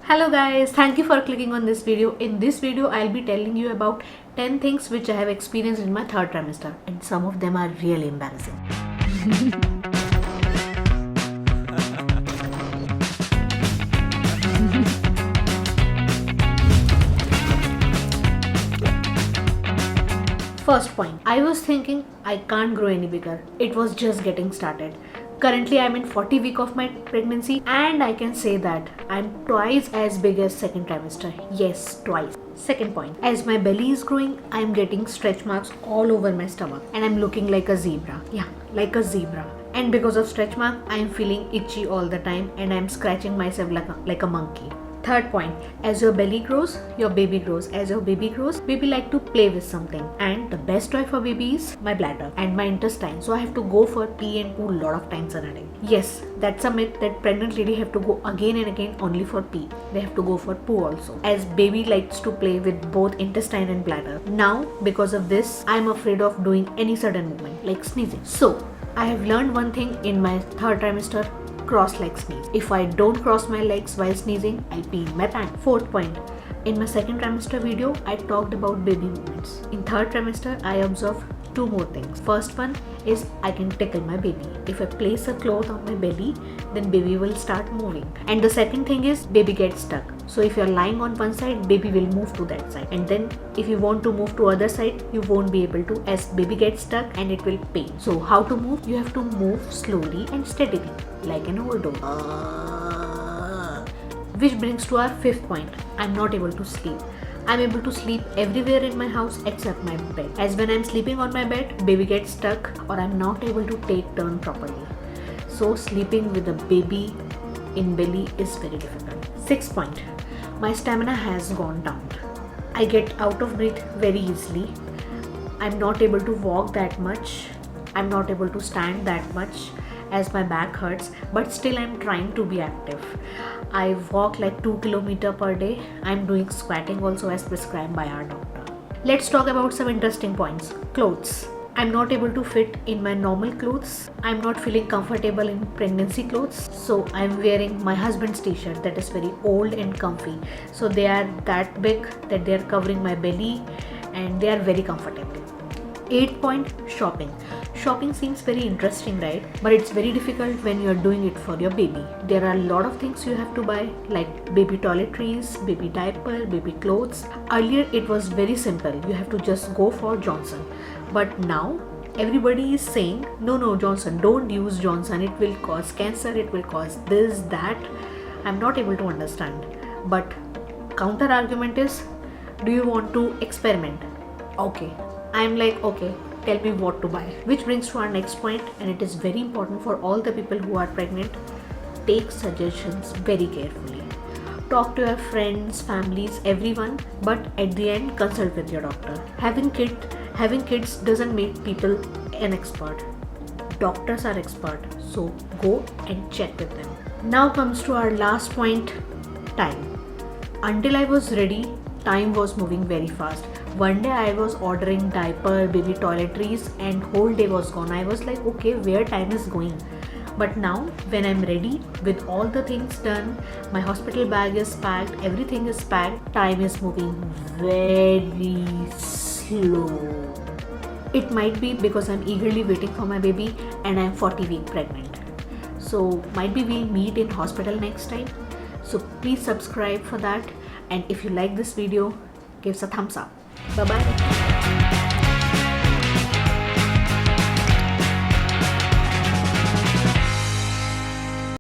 Hello guys, thank you for clicking on this video. In this video, I'll be telling you about 10 things which I have experienced in my third trimester, and some of them are really embarrassing. First point, I was thinking I can't grow any bigger. It was just getting started. Currently I'm in 40 week of my pregnancy and I can say that I'm twice as big as second trimester. Yes, twice. Second point, as my belly is growing, I'm getting stretch marks all over my stomach and I'm looking like a zebra. Yeah, like a zebra. And because of stretch mark, I'm feeling itchy all the time and I'm scratching myself like a monkey. Third point, as your belly grows, your baby grows. As your baby grows, baby like to play with something. And the best toy for baby is my bladder and my intestine. So I have to go for pee and poo a lot of times in a day. Yes, that's a myth that pregnant lady have to go again and again only for pee. They have to go for poo also. As baby likes to play with both intestine and bladder. Now, because of this, I'm afraid of doing any sudden movement like sneezing. So, I have learned one thing in my third trimester: cross leg sneeze. If I don't cross my legs while sneezing, I'll pee in my pants. Fourth point, in my second trimester video, I talked about baby movements. In third trimester, I observed two more things. First one is I can tickle my baby. If I place a cloth on my belly, then baby will start moving. And the second thing is baby gets stuck. So if you're lying on one side, baby will move to that side. And then if you want to move to other side, you won't be able to, as baby gets stuck and it will pain. So how to move? You have to move slowly and steadily, like an overdose. Which brings to our fifth point, I'm not able to sleep. I'm able to sleep everywhere in my house except my bed. As when I'm sleeping on my bed, baby gets stuck or I'm not able to take turn properly. So sleeping with a baby in belly is very difficult. Sixth point, my stamina has gone down. I get out of breath very easily. I'm not able to walk that much. I'm not able to stand that much as my back hurts, but still I'm trying to be active. I walk like 2 km per day. I'm doing squatting also as prescribed by our doctor. Let's talk about some interesting points. Clothes. I'm not able to fit in my normal clothes. I'm not feeling comfortable in pregnancy clothes. So I'm wearing my husband's t-shirt that is very old and comfy. So they are that big that they are covering my belly and they are very comfortable. 8th point, shopping. Shopping seems very interesting, right? But it's very difficult when you're doing it for your baby. There are a lot of things you have to buy, like baby toiletries, baby diaper, baby clothes. Earlier it was very simple. You have to just go for Johnson. But now everybody is saying, no, Johnson, don't use Johnson. It will cause cancer. It will cause this, that. I'm not able to understand. But counter argument is, do you want to experiment? Okay. I'm like, okay, tell me what to buy. Which brings to our next point, and it is very important for all the people who are pregnant. Take suggestions very carefully. Talk to your friends, families, everyone, but at the end, consult with your doctor. Having kids doesn't make people an expert. Doctors are expert, so go and check with them. Now comes to our last point, time. Until I was ready, time was moving very fast. One day I was ordering diaper, baby toiletries, and whole day was gone. I was like, okay, where time is going? But now when I'm ready with all the things done, my hospital bag is packed, everything is packed, time is moving very slow. It might be because I'm eagerly waiting for my baby and I'm 40 weeks pregnant. So might be we'll meet in hospital next time. So please subscribe for that, and if you like this video, give us a thumbs up. Bye bye.